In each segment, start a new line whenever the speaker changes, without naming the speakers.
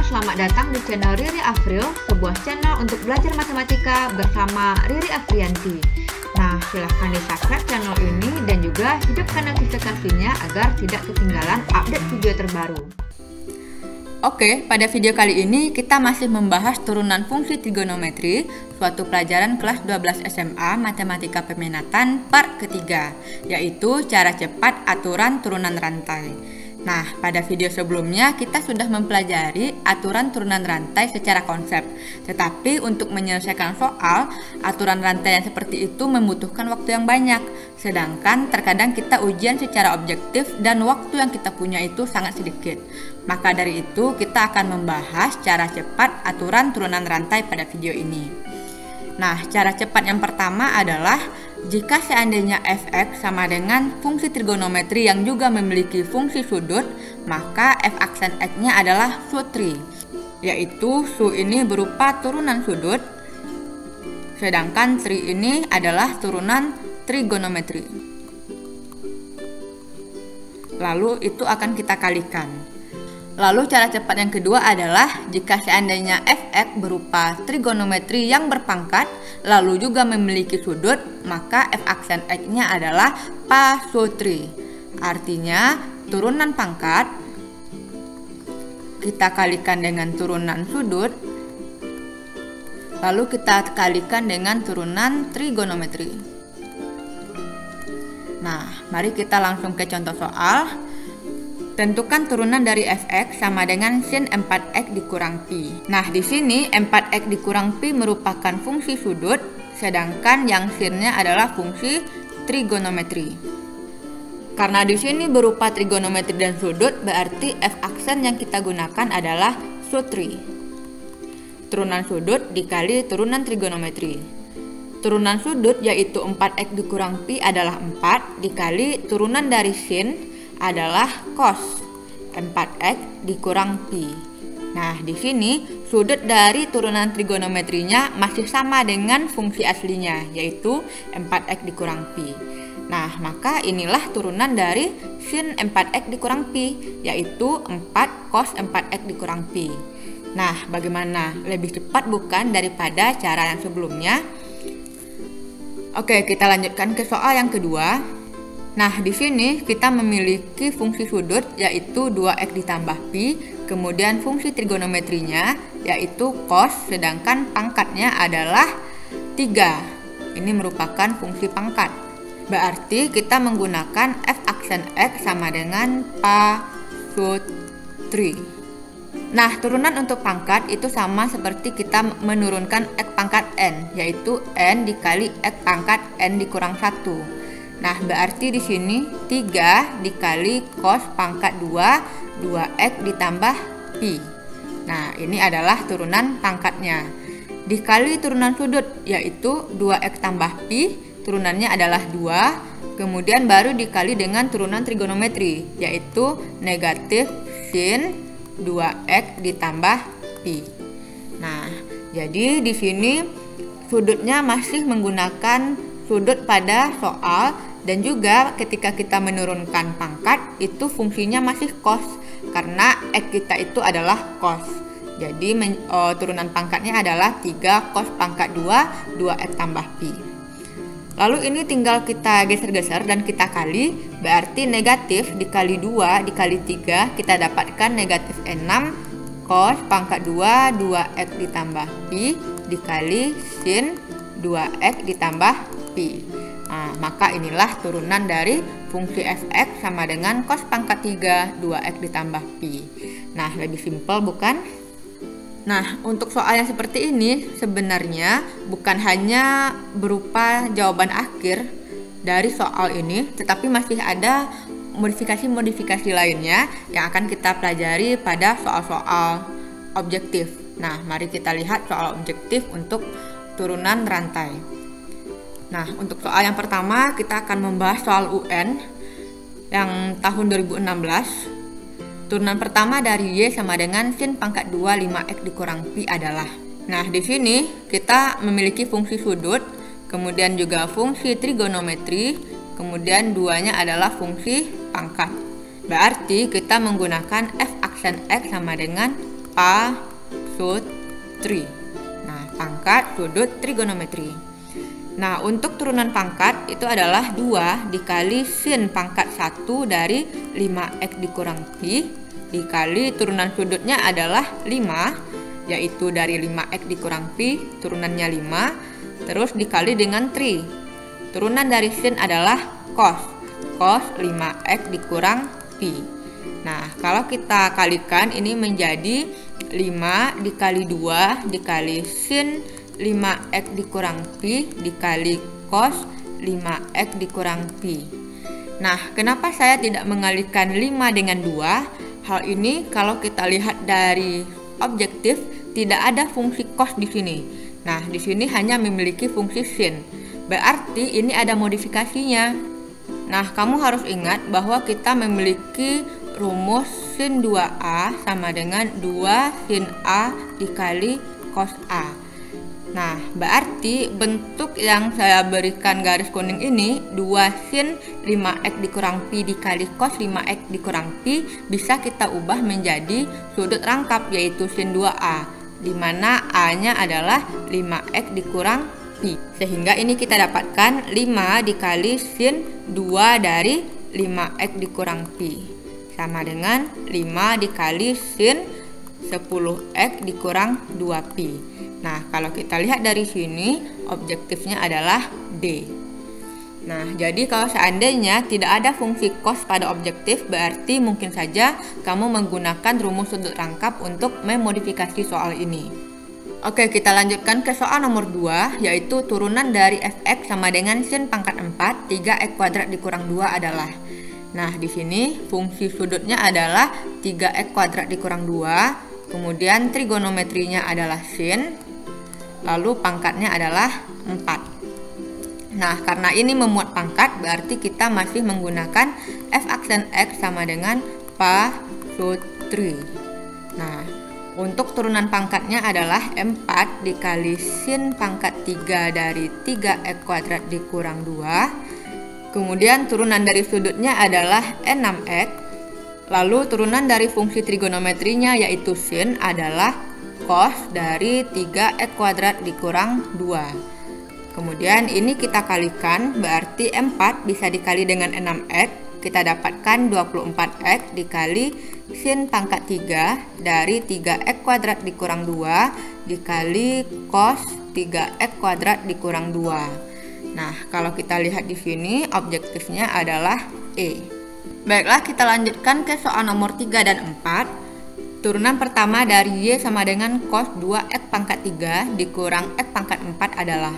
selamat datang di channel Riri Afril, sebuah channel untuk belajar matematika bersama Riri Afrianti. Nah, silahkan di-subscribe channel ini dan juga hidupkan notifikasinya agar tidak ketinggalan update video terbaru.
Oke, pada video kali ini kita masih membahas turunan fungsi trigonometri, suatu pelajaran kelas 12 SMA Matematika Peminatan part ketiga, yaitu cara cepat aturan turunan rantai. Nah, pada video sebelumnya kita sudah mempelajari aturan turunan rantai secara konsep. Tetapi untuk menyelesaikan soal, aturan rantai yang seperti itu membutuhkan waktu yang banyak. Sedangkan terkadang kita ujian secara objektif dan waktu yang kita punya itu sangat sedikit. Maka dari itu kita akan membahas cara cepat aturan turunan rantai pada video ini. Nah, cara cepat yang pertama adalah jika seandainya fx sama dengan fungsi trigonometri yang juga memiliki fungsi sudut, maka f aksen x-nya adalah su3, yaitu su ini berupa turunan sudut, sedangkan tri ini adalah turunan trigonometri. Lalu itu akan kita kalikan. Lalu cara cepat yang kedua adalah jika seandainya fx berupa trigonometri yang berpangkat lalu juga memiliki sudut, maka f aksen x-nya adalah pa-su-3. Artinya turunan pangkat kita kalikan dengan turunan sudut, lalu kita kalikan dengan turunan trigonometri. Nah, mari kita langsung ke contoh soal. Tentukan turunan dari fx sama dengan sin 4x dikurang pi. Nah, di sini 4x dikurang pi merupakan fungsi sudut, sedangkan yang sinnya adalah fungsi trigonometri. Karena di sini berupa trigonometri dan sudut, berarti f aksen yang kita gunakan adalah su3. Turunan sudut dikali turunan trigonometri. Turunan sudut yaitu 4x dikurang pi adalah 4 dikali turunan dari sin adalah cos 4x dikurang pi. Nah, di sini sudut dari turunan trigonometrinya masih sama dengan fungsi aslinya, yaitu 4x dikurang pi. Nah, maka inilah turunan dari sin 4x dikurang pi, yaitu 4 cos 4x dikurang pi. Nah, bagaimana? Lebih cepat bukan daripada cara yang sebelumnya? Oke, kita lanjutkan ke soal yang kedua. Nah, di sini kita memiliki fungsi sudut yaitu 2x ditambah pi, kemudian fungsi trigonometrinya yaitu cos, sedangkan pangkatnya adalah 3. Ini merupakan fungsi pangkat. Berarti kita menggunakan f aksen x sama dengan pa-su-3. Nah, turunan untuk pangkat itu sama seperti kita menurunkan x pangkat n, yaitu n dikali x pangkat n dikurang 1. Nah, berarti di sini 3 dikali cos pangkat 2, 2x ditambah pi. Nah, ini adalah turunan pangkatnya. Dikali turunan sudut, yaitu 2x tambah pi, turunannya adalah 2. Kemudian baru dikali dengan turunan trigonometri, yaitu negatif sin 2x ditambah pi. Nah, jadi di sini sudutnya masih menggunakan sudut pada soal. Dan juga ketika kita menurunkan pangkat itu fungsinya masih cos karena x kita itu adalah cos. Jadi turunan pangkatnya adalah 3 cos pangkat 2, 2x tambah pi. Lalu ini tinggal kita geser-geser dan kita kali, berarti negatif dikali 2 dikali 3 kita dapatkan negatif 6 cos pangkat 2, 2x ditambah pi dikali sin 2x ditambah pi. Nah, maka inilah turunan dari fungsi fx sama dengan cos pangkat 3 2x ditambah pi. Nah, lebih simpel bukan? Nah, untuk soal yang seperti ini sebenarnya bukan hanya berupa jawaban akhir dari soal ini, tetapi masih ada modifikasi-modifikasi lainnya yang akan kita pelajari pada soal-soal objektif. Nah, mari kita lihat soal objektif untuk turunan rantai. Nah, untuk soal yang pertama kita akan membahas soal UN yang tahun 2016. Turunan pertama dari Y sama dengan sin pangkat 2 5x dikurang pi adalah. Nah, di sini kita memiliki fungsi sudut, kemudian juga fungsi trigonometri, kemudian duanya adalah fungsi pangkat. Berarti kita menggunakan f aksen x sama dengan pa sud tri. Nah, pangkat sudut trigonometri. Nah, untuk turunan pangkat itu adalah 2 dikali sin pangkat 1 dari 5x dikurang pi dikali turunan sudutnya adalah 5, yaitu dari 5x dikurang pi turunannya 5, terus dikali dengan tri. Turunan dari sin adalah cos 5x dikurang pi. Nah, kalau kita kalikan ini menjadi 5 dikali 2 dikali sin 5x dikurang pi dikali cos 5x dikurang pi. Nah, kenapa saya tidak mengalihkan 5 dengan 2? Hal ini kalau kita lihat dari objektif tidak ada fungsi cos di sini. Nah, di sini hanya memiliki fungsi sin. Berarti ini ada modifikasinya. Nah, kamu harus ingat bahwa kita memiliki rumus sin 2A sama dengan 2 sin A dikali cos A. Nah, berarti bentuk yang saya berikan garis kuning ini 2 sin 5x dikurang pi dikali cos 5x dikurang pi bisa kita ubah menjadi sudut rangkap yaitu sin 2A, di mana A-nya adalah 5x dikurang pi. Sehingga ini kita dapatkan 5 dikali sin 2 dari 5x dikurang pi sama dengan 5 dikali sin 10x dikurang 2pi. Nah, kalau kita lihat dari sini, objektifnya adalah D. Nah, jadi kalau seandainya tidak ada fungsi cos pada objektif, berarti mungkin saja kamu menggunakan rumus sudut rangkap untuk memodifikasi soal ini. Oke, kita lanjutkan ke soal nomor 2, yaitu turunan dari fx sama dengan sin pangkat 4, 3x kuadrat dikurang 2 adalah. Nah, di sini fungsi sudutnya adalah 3x kuadrat dikurang 2, kemudian trigonometrinya adalah sin, lalu pangkatnya adalah 4. Nah, karena ini memuat pangkat, berarti kita masih menggunakan f aksen x sama dengan pa sud tri. Nah, untuk turunan pangkatnya adalah 4 dikali sin pangkat 3 dari 3x kuadrat dikurang 2. Kemudian turunan dari sudutnya adalah 6x. Lalu turunan dari fungsi trigonometrinya yaitu sin adalah cos dari 3x kuadrat dikurang 2. Kemudian ini kita kalikan, berarti 4 bisa dikali dengan 6x, kita dapatkan 24x dikali sin pangkat 3 dari 3x kuadrat dikurang 2 dikali cos 3x kuadrat dikurang 2. Nah, kalau kita lihat di sini objektifnya adalah E. Baiklah, kita lanjutkan ke soal nomor 3 dan 4. Turunan pertama dari Y sama dengan cos 2x pangkat 3 dikurang x pangkat 4 adalah.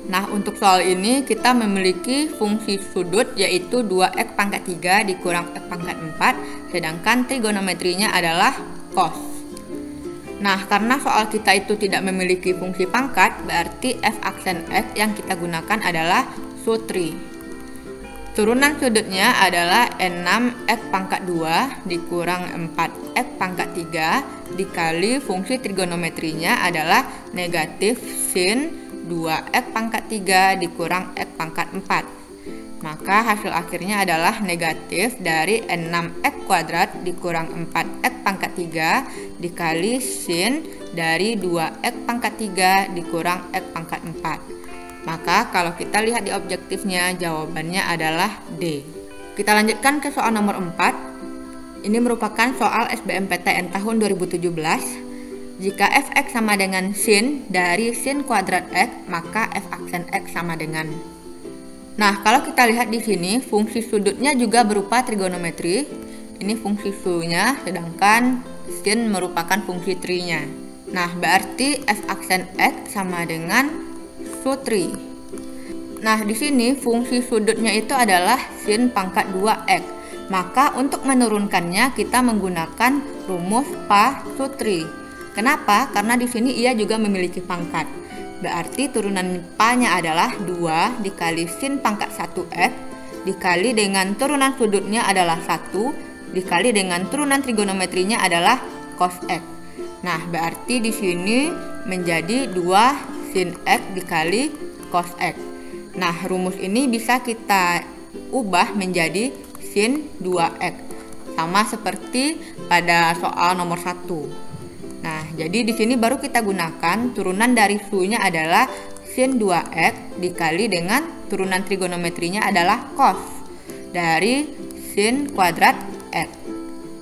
Nah, untuk soal ini kita memiliki fungsi sudut yaitu 2x pangkat 3 dikurang x pangkat 4, sedangkan trigonometrinya adalah cos. Nah, karena soal kita itu tidak memiliki fungsi pangkat, berarti f aksen x yang kita gunakan adalah sud tri. Turunan sudutnya adalah 6x pangkat 2 dikurang 4x pangkat 3 dikali fungsi trigonometrinya adalah negatif sin 2x pangkat 3 dikurang x pangkat 4. Maka hasil akhirnya adalah negatif dari 6x kuadrat dikurang 4x pangkat 3 dikali sin dari 2x pangkat 3 dikurang x pangkat 4. Maka kalau kita lihat di objektifnya, jawabannya adalah D. Kita lanjutkan ke soal nomor 4. Ini merupakan soal SBMPTN tahun 2017. Jika fx sama dengan sin dari sin kuadrat x, maka f aksen x sama dengan. Nah, kalau kita lihat di sini, fungsi sudutnya juga berupa trigonometri. Ini fungsi su-nya, sedangkan sin merupakan fungsi tri-nya. Nah, berarti f aksen x sama dengan sud tri. Nah, di sini fungsi sudutnya itu adalah sin pangkat 2x. Maka untuk menurunkannya kita menggunakan rumus pa sud tri. Kenapa? Karena di sini ia juga memiliki pangkat. Berarti turunan pa-nya adalah 2 dikali sin pangkat 1x dikali dengan turunan sudutnya adalah 1 dikali dengan turunan trigonometrinya adalah cos x. Nah, berarti di sini menjadi 2 sin x dikali cos x. Nah, rumus ini bisa kita ubah menjadi sin 2x. sama seperti pada soal nomor 1. Nah, jadi di sini baru kita gunakan turunan dari su-nya adalah sin 2x dikali dengan turunan trigonometrinya adalah cos dari sin kuadrat x.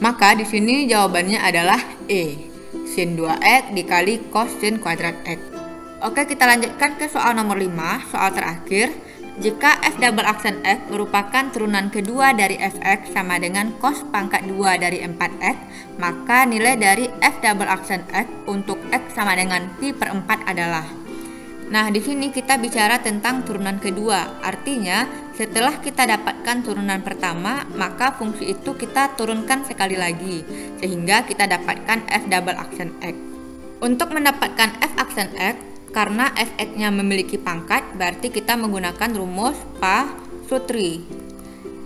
Maka di sini jawabannya adalah E, sin 2x dikali cos sin kuadrat x. Oke, kita lanjutkan ke soal nomor 5, soal terakhir. Jika f double aksen x merupakan turunan kedua dari fx sama dengan cos pangkat 2 dari 4x, maka nilai dari f double aksen x untuk x sama dengan pi per 4 adalah. Nah, di sini kita bicara tentang turunan kedua. Artinya, setelah kita dapatkan turunan pertama, maka fungsi itu kita turunkan sekali lagi, sehingga kita dapatkan f double aksen x. Untuk mendapatkan f aksen x, karena fx-nya memiliki pangkat, berarti kita menggunakan rumus pa sutri.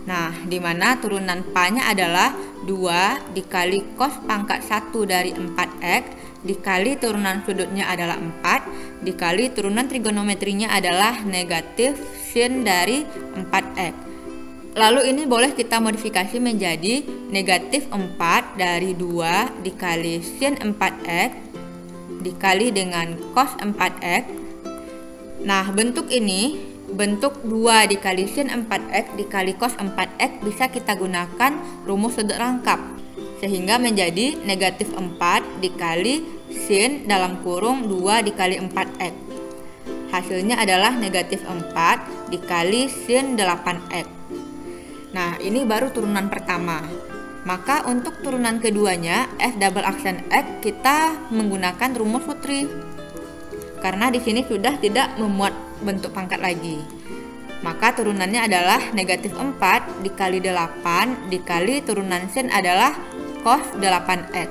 Nah, di mana turunan pa-nya adalah 2 dikali cos pangkat 1 dari 4x dikali turunan sudutnya adalah 4 dikali turunan trigonometrinya adalah negatif sin dari 4x. Lalu ini boleh kita modifikasi menjadi negatif 4 dari 2 dikali sin 4x dikali dengan cos 4x. Nah, bentuk ini, bentuk 2 dikali sin 4x dikali cos 4x bisa kita gunakan rumus sudut rangkap, sehingga menjadi negatif 4 dikali sin dalam kurung 2 dikali 4x. Hasilnya adalah negatif 4 dikali sin 8x. Nah, ini baru turunan pertama. Maka untuk turunan keduanya, f double aksen x kita menggunakan rumus sutri. Karena di sini sudah tidak memuat bentuk pangkat lagi. Maka turunannya adalah negatif 4 dikali 8 dikali turunan sin adalah cos 8x.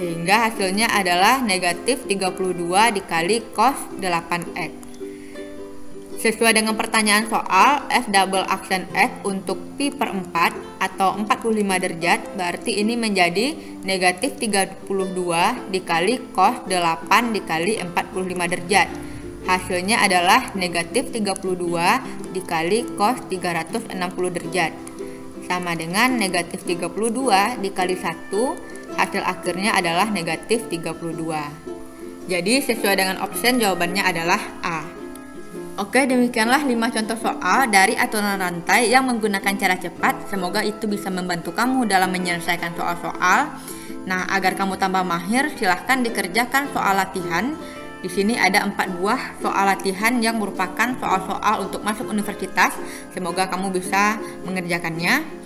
Sehingga hasilnya adalah negatif 32 dikali cos 8x. Sesuai dengan pertanyaan soal, f double aksen x untuk pi per 4 atau 45 derajat, berarti ini menjadi negatif 32 dikali cos 8 dikali 45 derajat. Hasilnya adalah negatif 32 dikali cos 360 derajat. Sama dengan negatif 32 dikali 1, hasil akhirnya adalah negatif 32. Jadi sesuai dengan option jawabannya adalah A. Oke, demikianlah 5 contoh soal dari aturan rantai yang menggunakan cara cepat. Semoga itu bisa membantu kamu dalam menyelesaikan soal-soal. Nah, agar kamu tambah mahir, silahkan dikerjakan soal latihan. Di sini ada 4 buah soal latihan yang merupakan soal-soal untuk masuk universitas. Semoga kamu bisa mengerjakannya.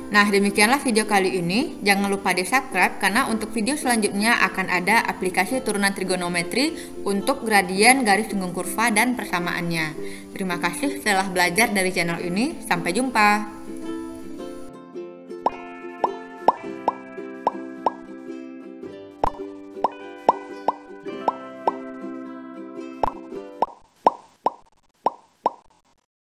Nah, demikianlah video kali ini. Jangan lupa di-subscribe karena untuk video selanjutnya akan ada aplikasi turunan trigonometri untuk gradien, garis singgung kurva, dan persamaannya. Terima kasih telah belajar dari channel ini. Sampai jumpa.